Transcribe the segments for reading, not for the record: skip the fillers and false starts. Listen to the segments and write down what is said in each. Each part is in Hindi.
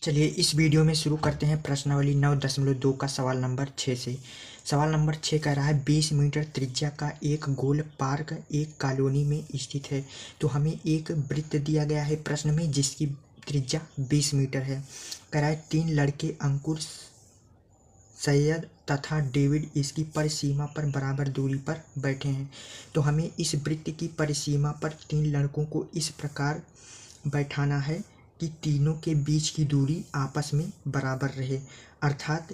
चलिए इस वीडियो में शुरू करते हैं प्रश्नावली 9.2 का सवाल नंबर 6 से। सवाल नंबर 6 कह रहा है 20 मीटर त्रिज्या का एक गोल पार्क एक कॉलोनी में स्थित है। तो हमें एक वृत्त दिया गया है प्रश्न में जिसकी त्रिज्या 20 मीटर है। कह रहा है 3 लड़के अंकुर, सैयद तथा डेविड इसकी परिसीमा पर बराबर दूरी पर बैठे हैं। तो हमें इस वृत्त की परिसीमा पर 3 लड़कों को इस प्रकार बैठाना है कि तीनों के बीच की दूरी आपस में बराबर रहे। अर्थात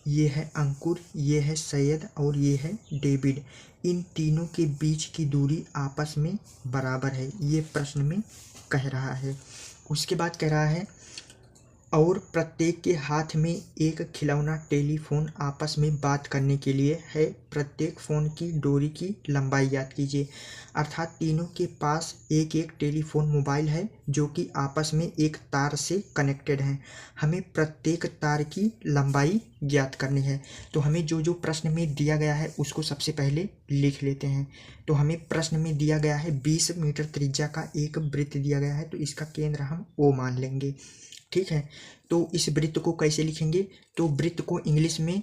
ये है अंकुर, ये है सैयद और ये है डेविड। इन तीनों के बीच की दूरी आपस में बराबर है, ये प्रश्न में कह रहा है। उसके बाद कह रहा है और प्रत्येक के हाथ में एक खिलौना टेलीफोन आपस में बात करने के लिए है। प्रत्येक फ़ोन की डोरी की लंबाई ज्ञात कीजिए। अर्थात तीनों के पास एक एक टेलीफोन मोबाइल है जो कि आपस में एक तार से कनेक्टेड हैं। हमें प्रत्येक तार की लंबाई ज्ञात करनी है। तो हमें जो जो प्रश्न में दिया गया है उसको सबसे पहले लिख लेते हैं। तो हमें प्रश्न में दिया गया है 20 मीटर त्रिज्या का एक वृत्त दिया गया है, तो इसका केंद्र हम O मान लेंगे। ठीक है, तो इस वृत्त को कैसे लिखेंगे? तो वृत्त को इंग्लिश में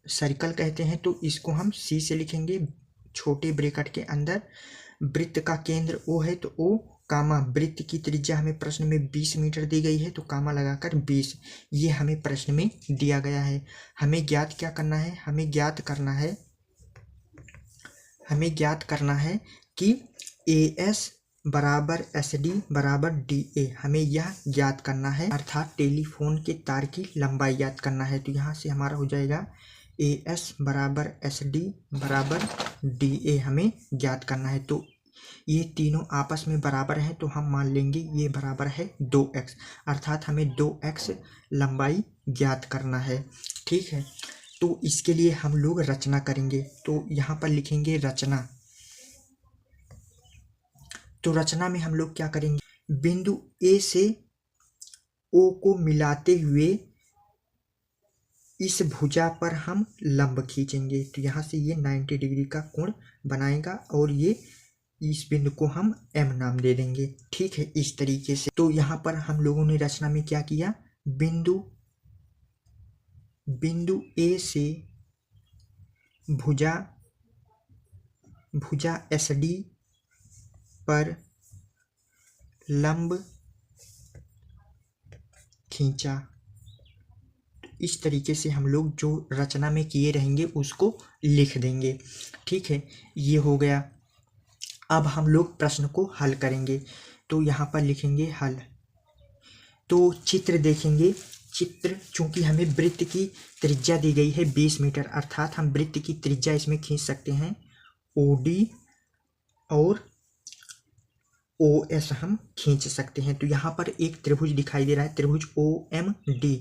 सर्कल कहते हैं, तो इसको हम C से लिखेंगे छोटे ब्रैकेट के अंदर। वृत्त का केंद्र O है तो O कामा वृत्त की त्रिज्या हमें प्रश्न में 20 मीटर दी गई है, तो कामा लगाकर 20, ये हमें प्रश्न में दिया गया है। हमें ज्ञात क्या करना है? हमें ज्ञात करना है कि AS बराबर SD बराबर DA, हमें यह ज्ञात करना है। अर्थात टेलीफोन के तार की लंबाई ज्ञात करना है। तो यहाँ से हमारा हो जाएगा AS बराबर SD बराबर DA, हमें ज्ञात करना है। तो ये तीनों आपस में बराबर हैं, तो हम मान लेंगे ये बराबर है 2x। अर्थात हमें 2x लंबाई ज्ञात करना है। ठीक है, तो इसके लिए हम लोग रचना करेंगे। तो यहाँ पर लिखेंगे रचना। तो रचना में हम लोग क्या करेंगे? बिंदु A से O को मिलाते हुए इस भुजा पर हम लंब खींचेंगे। तो यहाँ से ये 90 डिग्री का कोण बनाएगा और ये इस बिंदु को हम M नाम दे देंगे। ठीक है, इस तरीके से। तो यहाँ पर हम लोगों ने रचना में क्या किया? बिंदु A से भुजा SD पर लंब खींचा। इस तरीके से हम लोग जो रचना में किए रहेंगे उसको लिख देंगे। ठीक है, ये हो गया। अब हम लोग प्रश्न को हल करेंगे। तो यहाँ पर लिखेंगे हल। तो चित्र देखेंगे। चित्र, चूंकि हमें वृत्त की त्रिज्या दी गई है 20 मीटर, अर्थात हम वृत्त की त्रिज्या इसमें खींच सकते हैं। OD और OS हम खींच सकते हैं। तो यहाँ पर एक त्रिभुज दिखाई दे रहा है, त्रिभुज OMD।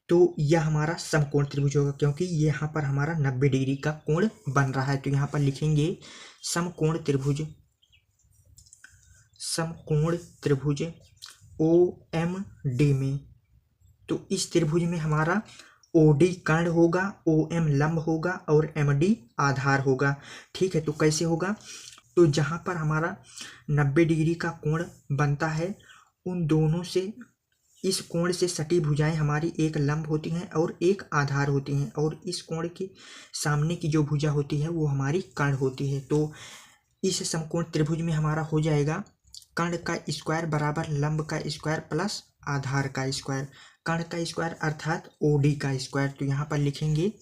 तो यह हमारा समकोण त्रिभुज होगा, क्योंकि ये यहाँ पर हमारा 90 डिग्री का कोण बन रहा है। तो यहाँ पर लिखेंगे समकोण त्रिभुज OMD में। तो इस त्रिभुज में हमारा OD कर्ण होगा, OM लंब होगा और MD आधार होगा। ठीक है, तो कैसे होगा? तो जहाँ पर हमारा 90 डिग्री का कोण बनता है, उन दोनों से, इस कोण से सटी भुजाएं हमारी एक लंब होती हैं और एक आधार होती हैं, और इस कोण के सामने की जो भुजा होती है वो हमारी कर्ण होती है। तो इस समकोण त्रिभुज में हमारा हो जाएगा कर्ण का स्क्वायर बराबर लंब का स्क्वायर प्लस आधार का स्क्वायर। कर्ण का स्क्वायर अर्थात OD का स्क्वायर। तो यहाँ पर लिखेंगे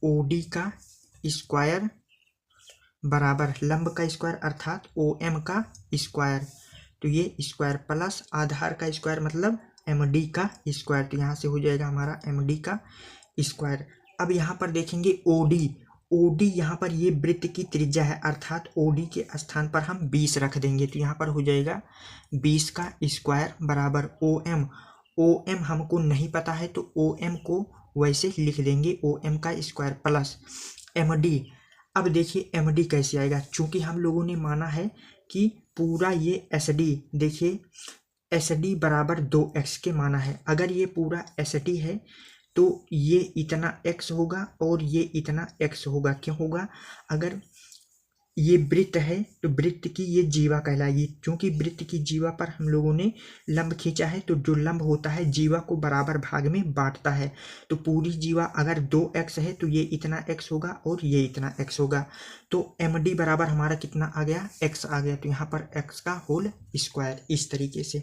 OD का स्क्वायर बराबर लंब का स्क्वायर अर्थात OM का स्क्वायर। तो ये स्क्वायर प्लस आधार का स्क्वायर मतलब MD का स्क्वायर। तो यहाँ से हो जाएगा हमारा MD का स्क्वायर। अब यहाँ पर देखेंगे OD यहाँ पर ये वृत्त की त्रिज्या है, अर्थात OD के स्थान पर हम 20 रख देंगे। तो यहाँ पर हो जाएगा 20 का स्क्वायर बराबर OM हमको नहीं पता है, तो OM को वैसे लिख देंगे OM का स्क्वायर प्लस MD। अब देखिए MD कैसे आएगा? चूंकि हम लोगों ने माना है कि पूरा ये SD, देखिए SD बराबर 2x के माना है। अगर ये पूरा SD है तो ये इतना x होगा और ये इतना x होगा। क्यों होगा? अगर ये वृत्त है तो वृत्त की ये जीवा कहलाएगी। क्योंकि वृत्त की जीवा पर हम लोगों ने लंब खींचा है तो जो लंब होता है जीवा को बराबर भाग में बांटता है। तो पूरी जीवा अगर 2x है तो ये इतना x होगा और ये इतना x होगा। तो MD बराबर हमारा कितना आ गया, x आ गया। तो यहाँ पर x का होल स्क्वायर इस तरीके से।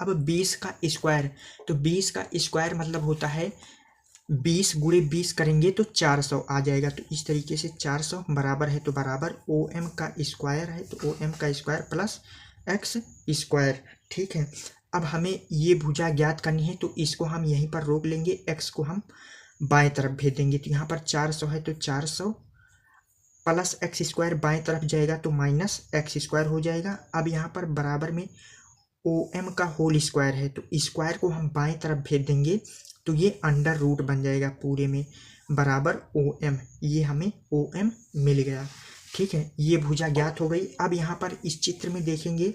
अब 20 का स्क्वायर, तो 20 का स्क्वायर मतलब होता है 20 गुणे 20 करेंगे तो 400 आ जाएगा। तो इस तरीके से 400 बराबर है तो बराबर OM का स्क्वायर है तो OM का स्क्वायर प्लस x स्क्वायर। ठीक है, अब हमें ये भुजा ज्ञात करनी है तो इसको हम यहीं पर रोक लेंगे, x को हम बाएं तरफ भेज देंगे। तो यहाँ पर 400 है तो 400 प्लस x स्क्वायर बाएं तरफ जाएगा तो माइनस x स्क्वायर हो जाएगा। अब यहाँ पर बराबर में OM का होल स्क्वायर है तो स्क्वायर को हम बाएं तरफ भेज देंगे तो ये अंडर रूट बन जाएगा पूरे में बराबर OM। ये हमें OM मिल गया। ठीक है, ये भुजा ज्ञात हो गई। अब यहाँ पर इस चित्र में देखेंगे,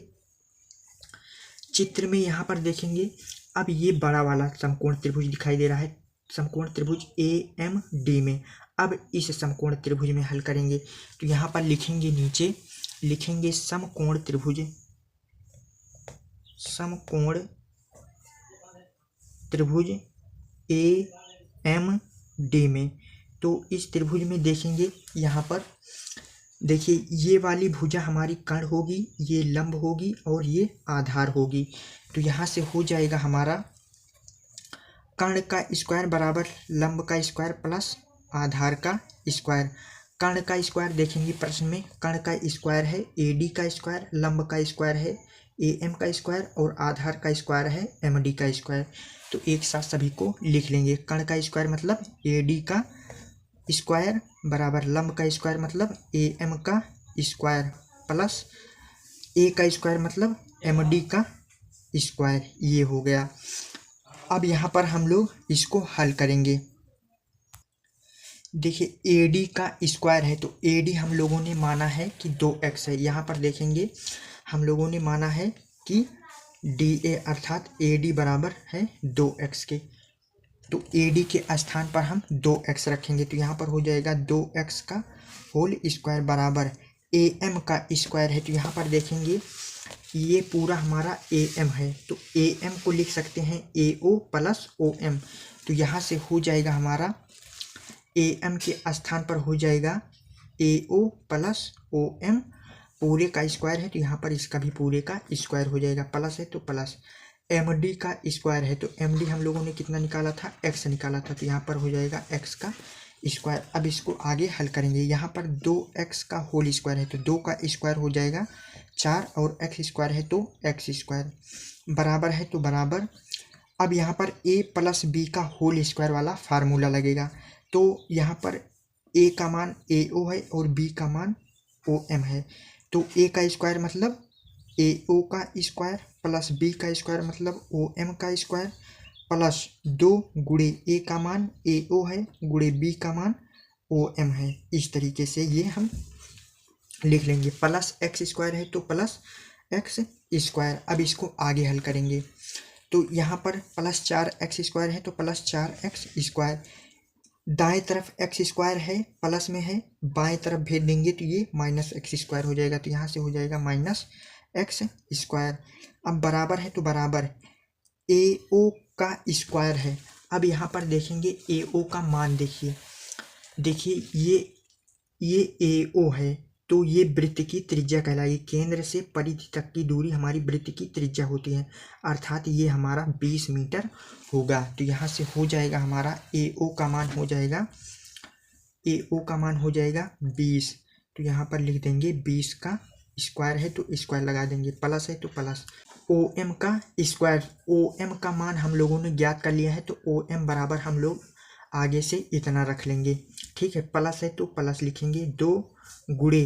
चित्र में यहाँ पर देखेंगे, अब ये बड़ा वाला समकोण त्रिभुज दिखाई दे रहा है, समकोण त्रिभुज AMD में। अब इस समकोण त्रिभुज में हल करेंगे तो यहाँ पर लिखेंगे, नीचे लिखेंगे समकोण त्रिभुज, समकोण त्रिभुज AMD में। तो इस त्रिभुज में देखेंगे, यहाँ पर देखिए ये वाली भुजा हमारी कर्ण होगी, ये लंब होगी और ये आधार होगी। तो यहाँ से हो जाएगा हमारा कर्ण का स्क्वायर बराबर लंब का स्क्वायर प्लस आधार का स्क्वायर। कर्ण का स्क्वायर देखेंगे प्रश्न में, कर्ण का स्क्वायर है AD का स्क्वायर, लंब का स्क्वायर है AM का स्क्वायर और आधार का स्क्वायर है MD का स्क्वायर। तो एक साथ सभी को लिख लेंगे। कर्ण का स्क्वायर मतलब AD का स्क्वायर बराबर लंब का स्क्वायर मतलब AM का स्क्वायर प्लस A का स्क्वायर मतलब MD का स्क्वायर। ये हो गया। अब यहाँ पर हम लोग इसको हल करेंगे। देखिए AD का स्क्वायर है तो AD हम लोगों ने माना है कि 2x है। यहाँ पर देखेंगे हम लोगों ने माना है कि DA अर्थात AD बराबर है 2x के। तो AD के स्थान पर हम 2x रखेंगे तो यहाँ पर हो जाएगा 2x का होल स्क्वायर बराबर AM का स्क्वायर है। तो यहाँ पर देखेंगे ये पूरा हमारा AM है तो AM को लिख सकते हैं AO प्लस OM। तो यहाँ से हो जाएगा हमारा AM के स्थान पर हो जाएगा AO प्लस OM पूरे का स्क्वायर है तो यहाँ पर इसका भी पूरे का स्क्वायर हो जाएगा, प्लस है तो प्लस। MD का स्क्वायर है तो MD हम लोगों ने कितना निकाला था, x निकाला था। तो यहाँ पर हो जाएगा x का स्क्वायर। अब इसको आगे हल करेंगे। यहाँ पर 2x का होल स्क्वायर है तो 2 का स्क्वायर हो जाएगा 4 और x स्क्वायर है तो x स्क्वायर बराबर है तो बराबर। अब यहाँ पर a प्लस b का होल स्क्वायर वाला फार्मूला लगेगा। तो यहाँ पर a का मान AO है और b का मान OM है। तो a का स्क्वायर मतलब AO का स्क्वायर प्लस b का स्क्वायर मतलब OM का स्क्वायर प्लस 2 गुणे a का मान AO है गुणे b का मान OM है। इस तरीके से ये हम लिख लेंगे। प्लस x स्क्वायर है तो प्लस x स्क्वायर। अब इसको आगे हल करेंगे तो यहाँ पर प्लस 4x स्क्वायर है तो प्लस 4x स्क्वायर। दाएं तरफ x स्क्वायर है प्लस में है, बाएं तरफ भेज देंगे तो ये माइनस x स्क्वायर हो जाएगा। तो यहाँ से हो जाएगा माइनस x स्क्वायर। अब बराबर है तो बराबर AO का स्क्वायर है। अब यहाँ पर देखेंगे AO का मान देखिए, देखिए ये AO है तो ये वृत्त की त्रिज्या कहलाएगी। केंद्र से परिधि तक की दूरी हमारी वृत्त की त्रिज्या होती है, अर्थात ये हमारा 20 मीटर होगा। तो यहाँ से हो जाएगा हमारा AO का मान हो जाएगा, AO का मान हो जाएगा 20। तो यहाँ पर लिख देंगे 20 का स्क्वायर है तो स्क्वायर लगा देंगे, प्लस है तो प्लस। OM का स्क्वायर, OM का मान हम लोगों ने ज्ञात कर लिया है तो OM बराबर हम लोग आगे से इतना रख लेंगे। ठीक है, प्लस है तो प्लस लिखेंगे 2 गुणे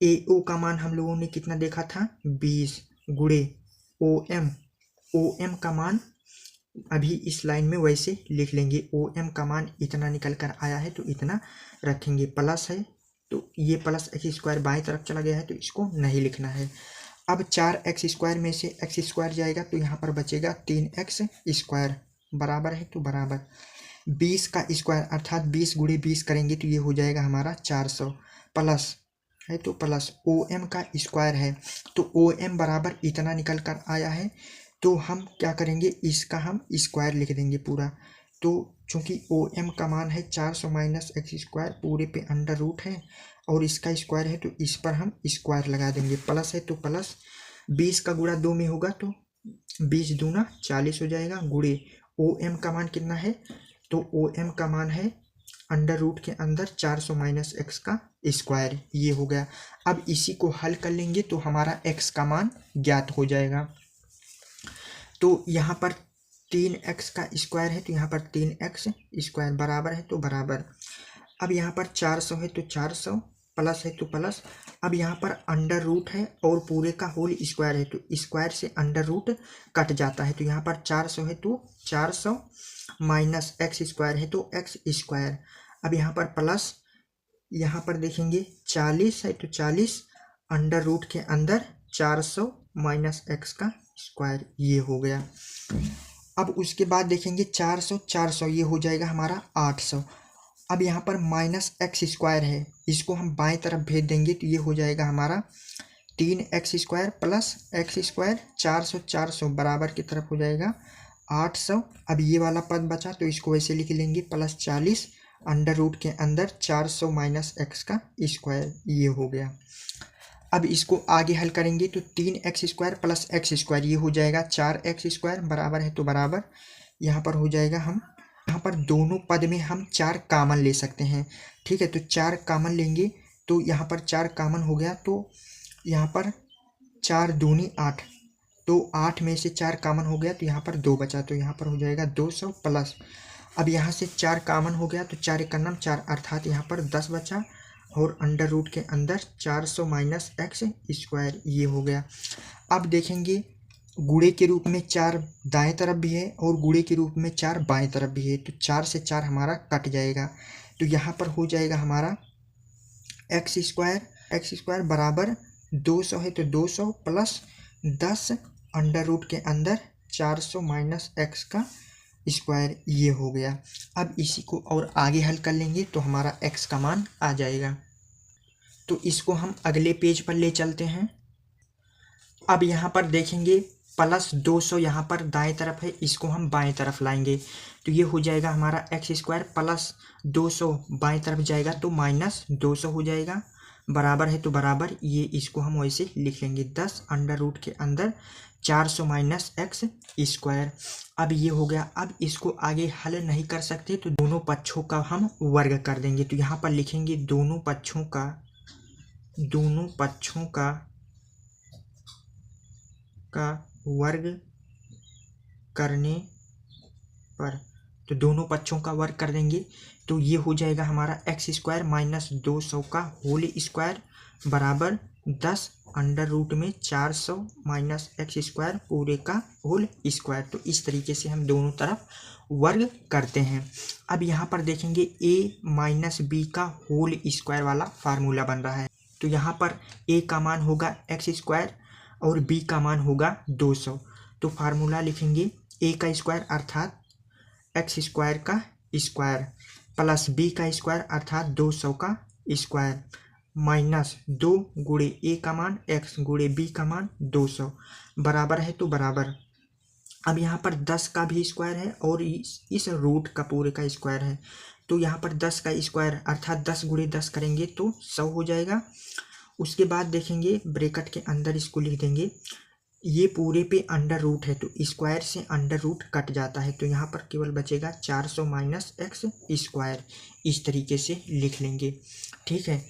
AO का मान हम लोगों ने कितना देखा था 20 गुणे OM का मान अभी इस लाइन में वैसे लिख लेंगे। OM का मान इतना निकल कर आया है तो इतना रखेंगे, प्लस है तो ये प्लस x स्क्वायर बाएं तरफ चला गया है तो इसको नहीं लिखना है। अब 4x स्क्वायर में से x स्क्वायर जाएगा तो यहाँ पर बचेगा 3x स्क्वायर बराबर है तो बराबर 20 का स्क्वायर अर्थात 20 गुणे 20 करेंगे तो ये हो जाएगा हमारा 400 प्लस है तो प्लस ओ एम का स्क्वायर है तो ओ एम बराबर इतना निकल कर आया है। तो हम क्या करेंगे, इसका हम स्क्वायर लिख देंगे पूरा। तो चूंकि ओ एम का मान है 400 माइनस एक्स स्क्वायर, पूरे पे अंडर रूट है और इसका स्क्वायर है तो इस पर हम स्क्वायर लगा देंगे। प्लस है तो प्लस 20 का गुणा 2 में होगा तो 20 दूना 40 हो जाएगा, गुणे ओ एम का मान कितना है, तो ओ एम का मान है अंडर रूट के अंदर 400 माइनस एक्स का स्क्वायर, ये हो गया। अब इसी को हल कर लेंगे तो हमारा एक्स का मान ज्ञात हो जाएगा। तो यहाँ पर 3x का स्क्वायर है तो यहाँ पर 3x स्क्वायर बराबर है तो बराबर, अब यहाँ पर 400 है तो 400, प्लस है तो प्लस, अब यहाँ पर अंडर रूट है और पूरे का होल स्क्वायर है तो स्क्वायर से अंडर रूट कट जाता है। तो यहाँ पर 400 है तो 400 माइनस एक्स स्क्वायर है तो एक्स स्क्वायर, अब यहाँ पर प्लस, यहाँ पर देखेंगे 40 है तो 40 अंडर रूट के अंदर 400 माइनस एक्स का स्क्वायर, ये हो गया। अब उसके बाद देखेंगे 400 400 ये हो जाएगा हमारा 800। अब यहाँ पर माइनस एक्स स्क्वायर है, इसको हम बाएं तरफ भेज देंगे तो ये हो जाएगा हमारा 3x square plus x square, 400 400 बराबर की तरफ हो जाएगा 800। अब ये वाला पद बचा तो इसको वैसे लिख लेंगे प्लस 40 अंडर रूट के अंदर 400 माइनस एक्स का स्क्वायर, ये हो गया। अब इसको आगे हल करेंगे तो 3x square plus x square ये हो जाएगा 4x स्क्वायर, बराबर है तो बराबर, यहाँ पर हो जाएगा, हम यहाँ पर दोनों पद में हम 4 कामन ले सकते हैं, ठीक है। तो 4 कामन लेंगे तो यहाँ पर 4 कामन हो गया तो यहाँ पर 4 दूनी 8, तो 8 में से 4 कामन हो गया तो यहाँ पर 2 बचा तो यहाँ पर हो जाएगा 200 प्लस, अब यहाँ से 4 कामन हो गया तो 4 एक नम 4 अर्थात यहाँ पर 10 बचा और अंडर रूट के अंदर 400 माइनस एक्स स्क्वायर, ये हो गया। अब देखेंगे गुणे के रूप में 4 दाएं तरफ भी है और गुणे के रूप में 4 बाएं तरफ भी है, तो 4 से 4 हमारा कट जाएगा तो यहाँ पर हो जाएगा हमारा एक्स स्क्वायर बराबर 200 है तो 200 प्लस 10 अंडर रूट के अंदर 400 माइनस एक्स का स्क्वायर, ये हो गया। अब इसी को और आगे हल कर लेंगे तो हमारा x का मान आ जाएगा। तो इसको हम अगले पेज पर ले चलते हैं। अब यहाँ पर देखेंगे प्लस 200 यहाँ पर दाएं तरफ है, इसको हम बाएं तरफ लाएंगे तो ये हो जाएगा हमारा एक्स स्क्वायर प्लस 200 बाएं तरफ जाएगा तो माइनस 200 हो जाएगा, बराबर है तो बराबर, ये इसको हम वैसे लिख लेंगे 10 अंडर रूट के अंदर 400 माइनस एक्स स्क्वायर। अब ये हो गया। अब इसको आगे हल नहीं कर सकते तो दोनों पक्षों का हम वर्ग कर देंगे, तो यहाँ पर लिखेंगे दोनों पक्षों का वर्ग करने पर, तो दोनों पक्षों का वर्ग कर देंगे तो ये हो जाएगा हमारा एक्स स्क्वायर माइनस 200 का होल स्क्वायर बराबर 10 अंडर रूट में 400 माइनस एक्स स्क्वायर पूरे का होल स्क्वायर। तो इस तरीके से हम दोनों तरफ वर्ग करते हैं। अब यहाँ पर देखेंगे a माइनस बी का होल स्क्वायर वाला फार्मूला बन रहा है, तो यहाँ पर a का मान होगा एक्स स्क्वायर और b का मान होगा 200, तो फार्मूला लिखेंगे a का स्क्वायर अर्थात एक्स स्क्वायर का स्क्वायर प्लस b का स्क्वायर अर्थात 200 का स्क्वायर माइनस 2 गुणे a का मान x गुणे b का मान 200 बराबर है तो बराबर। अब यहाँ पर 10 का भी स्क्वायर है और इस रूट का पूरे का स्क्वायर है, तो यहाँ पर 10 का स्क्वायर अर्थात 10 गुणे 10 करेंगे तो 100 हो जाएगा। उसके बाद देखेंगे ब्रैकेट के अंदर इसको लिख देंगे, ये पूरे पे अंडर रूट है तो स्क्वायर से अंडर रूट कट जाता है तो यहाँ पर केवल बचेगा 400 माइनस एक्स स्क्वायर, इस तरीके से लिख लेंगे, ठीक है।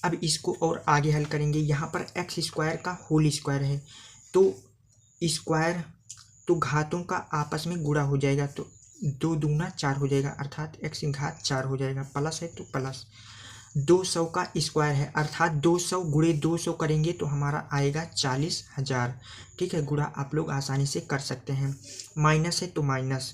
अब इसको और आगे हल करेंगे। यहाँ पर एक्स स्क्वायर का होल स्क्वायर है तो स्क्वायर तो घातों का आपस में गुणा हो जाएगा तो 2 दूना 4 हो जाएगा अर्थात x घात 4 हो जाएगा, प्लस है तो प्लस 200 का स्क्वायर है अर्थात 200 गुणे 200 करेंगे तो हमारा आएगा 40,000, ठीक है। गुणा आप लोग आसानी से कर सकते हैं। माइनस है तो माइनस,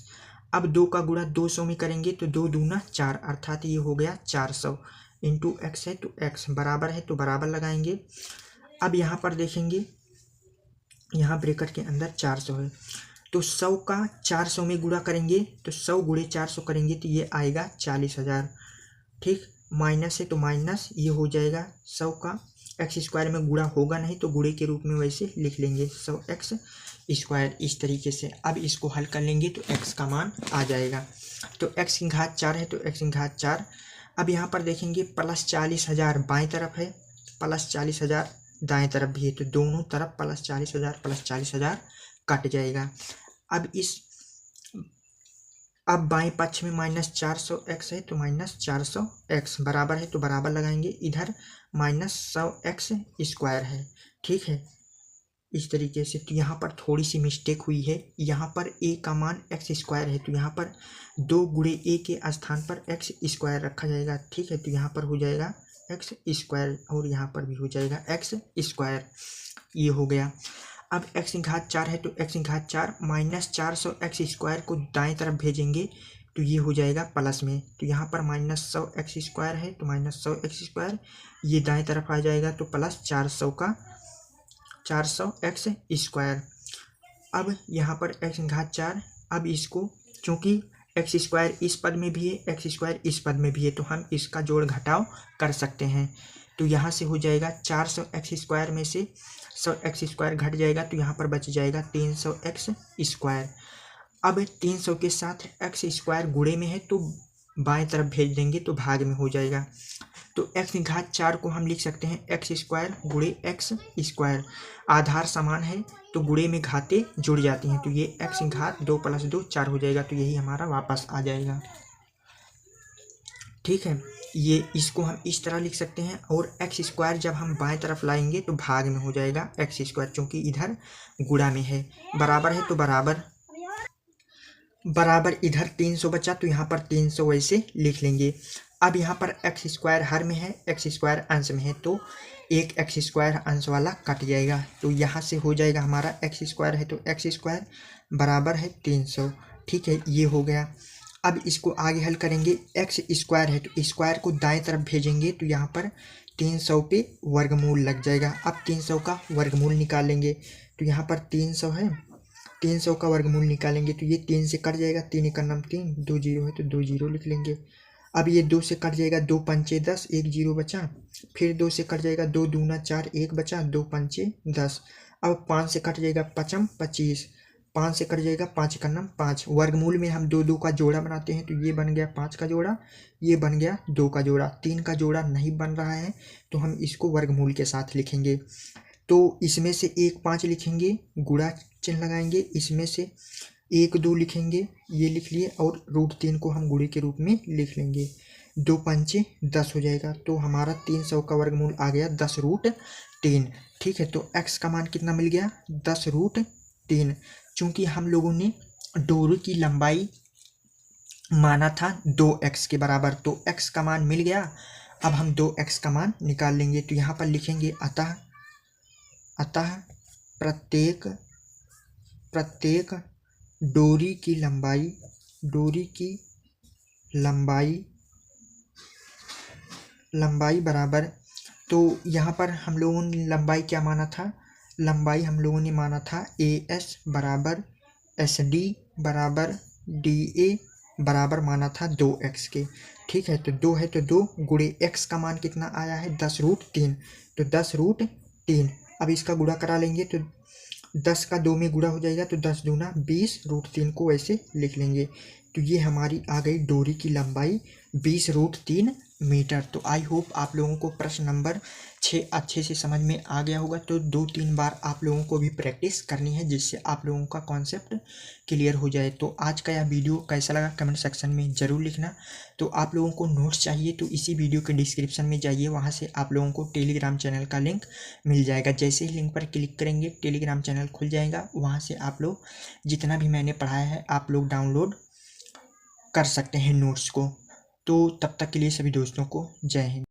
अब 2 का गुणा 200 में करेंगे तो 2 दूना 4 अर्थात ये हो गया 400 इंटू एक्स है तो एक्स बराबर है तो बराबर लगाएंगे। अब यहाँ पर देखेंगे यहाँ ब्रैकेट के अंदर 400 है तो 100 का 400 में गुणा करेंगे तो 100 गुणे 400 करेंगे तो ये आएगा 40,000, ठीक। माइनस है तो माइनस, ये हो जाएगा 100 का एक्स स्क्वायर में गुणा होगा नहीं तो गुणे के रूप में वैसे लिख लेंगे 100x स्क्वायर इस तरीके से। अब इसको हल कर लेंगे तो x का मान आ जाएगा। तो x की घात 4 है तो x की घात 4। अब यहाँ पर देखेंगे प्लस 40,000 बाएं तरफ है, प्लस 40,000 दाएं तरफ भी है, तो दोनों तरफ प्लस 40,000 कट जाएगा। अब बाएं पक्ष में -400x है तो -400x बराबर है तो बराबर लगाएंगे, इधर -100x स्क्वायर है। ठीक है, इस तरीके से। तो यहाँ पर थोड़ी सी मिस्टेक हुई है, यहाँ पर a का मान x स्क्वायर है तो यहाँ पर 2 गुणे a के स्थान पर x स्क्वायर रखा जाएगा। ठीक है, तो यहाँ पर हो जाएगा x स्क्वायर और यहाँ पर भी हो जाएगा x स्क्वायर। ये हो गया। अब x की घात 4 है तो x की घात 4 -400x स्क्वायर को दाएं तरफ भेजेंगे तो ये हो जाएगा प्लस में, तो यहाँ पर -100x स्क्वायर है तो -100x स्क्वायर, ये दाएं तरफ आ जाएगा तो प्लस 400x स्क्वायर। अब यहाँ पर x की घात 4, अब इसको चूँकि x स्क्वायर इस पद में भी है, x स्क्वायर इस पद में भी है, तो हम इसका जोड़ घटाव कर सकते हैं। तो यहाँ से हो जाएगा 400x स्क्वायर में से 100x स्क्वायर घट जाएगा तो यहाँ पर बच जाएगा 300x स्क्वायर। अब 300 के साथ x स्क्वायर गुणे में है तो बाएं तरफ भेज देंगे तो भाग में हो जाएगा। तो x की घात 4 को हम लिख सकते हैं x स्क्वायर गुणे x स्क्वायर, आधार समान है तो गुणे में घातें जुड़ जाती हैं, तो ये x की घात 2 + 2 4 हो जाएगा, तो यही हमारा वापस आ जाएगा। ठीक है, ये इसको हम इस तरह लिख सकते हैं। और x स्क्वायर जब हम बाएं तरफ लाएंगे तो भाग में हो जाएगा x स्क्वायर, क्योंकि इधर गुणा में है। बराबर है तो बराबर इधर 300 बचा तो यहाँ पर 300 वैसे लिख लेंगे। अब यहाँ पर x स्क्वायर हर में है, x स्क्वायर अंश में है, तो एक x स्क्वायर अंश वाला कट जाएगा, तो यहाँ से हो जाएगा हमारा x स्क्वायर है तो x स्क्वायर बराबर है 300। ठीक है, ये हो गया। अब इसको आगे हल करेंगे, x स्क्वायर है तो स्क्वायर को दाएं तरफ भेजेंगे तो यहाँ पर 300 पे वर्गमूल लग जाएगा। अब 300 का वर्गमूल निकालेंगे तो यहाँ पर 300 है, 300 का वर्गमूल निकालेंगे तो ये 3 से कट जाएगा, 3 × 9 3, 2 0 है तो 2 0 लिख लेंगे। अब ये 2 से कट जाएगा, 2 पंचे 10, 1 0 बचा, फिर 2 से कट जाएगा, 2 दूना 4, 1 बचा, 2 पंचे 10। अब 5 से कट जाएगा, 5 25, 5 से कट जाएगा, 5 × 9 5। वर्गमूल में हम 2 2 का जोड़ा बनाते हैं तो ये बन गया 5 का जोड़ा, ये बन गया 2 का जोड़ा। 3 का जोड़ा नहीं बन रहा है तो हम इसको वर्गमूल के साथ लिखेंगे। तो इसमें से 1 5 लिखेंगे, गुणा चिन्ह लगाएंगे, इसमें से 1 2 लिखेंगे, ये लिख लिए, और √3 को हम गुणे के रूप में लिख लेंगे। 2 पंचे 10 हो जाएगा, तो हमारा 300 का वर्गमूल आ गया 10√3। ठीक है, तो x का मान कितना मिल गया 10√3। चूँकि हम लोगों ने डोरी की लंबाई माना था 2x के बराबर, तो x का मान मिल गया। अब हम 2x का मान निकाल लेंगे, तो यहाँ पर लिखेंगे अतः प्रत्येक डोरी की लंबाई बराबर, तो यहाँ पर हम लोगों ने लंबाई क्या माना था, लंबाई हम लोगों ने माना था AS बराबर SD बराबर DA बराबर माना था 2x के। ठीक है, तो 2 है तो 2 गुणे x का मान कितना आया है 10√3, तो 10√3। अब इसका गुणा करा लेंगे तो 10 का 2 में गुणा हो जाएगा, तो 10 दूना 20, √3 को वैसे लिख लेंगे। तो ये हमारी आ गई डोरी की लंबाई 20√3 मीटर। तो आई होप आप लोगों को प्रश्न नंबर 6 अच्छे से समझ में आ गया होगा। तो 2-3 बार आप लोगों को भी प्रैक्टिस करनी है, जिससे आप लोगों का कॉन्सेप्ट क्लियर हो जाए। तो आज का यह वीडियो कैसा लगा कमेंट सेक्शन में ज़रूर लिखना। तो आप लोगों को नोट्स चाहिए तो इसी वीडियो के डिस्क्रिप्शन में जाइए, वहाँ से आप लोगों को टेलीग्राम चैनल का लिंक मिल जाएगा। जैसे ही लिंक पर क्लिक करेंगे टेलीग्राम चैनल खुल जाएगा, वहाँ से आप लोग जितना भी मैंने पढ़ाया है आप लोग डाउनलोड कर सकते हैं नोट्स को। तो तब तक के लिए सभी दोस्तों को जय हिंद।